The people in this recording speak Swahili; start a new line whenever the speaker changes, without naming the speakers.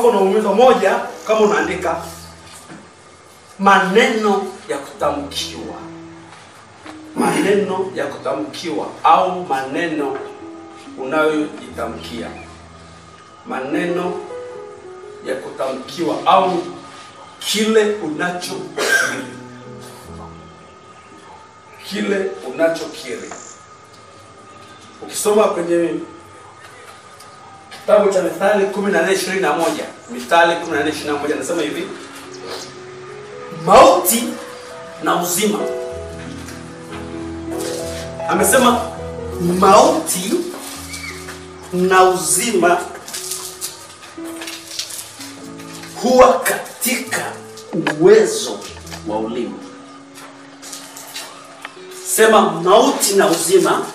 Kuna umizo moja kama unaandika maneno ya kutamkiwa. Maneno ya kutamkiwa au maneno unayoitamkia. Maneno ya kutamkiwa au kile unachokiri. Kile unachokiri. Ukisoma kwenye kitabu cha Mithali 14:21, Mithali 14:21 nasema hivi: mauti na uzima. Amesema mauti na uzima huwa katika uwezo wa ulimi. Sema mauti na uzima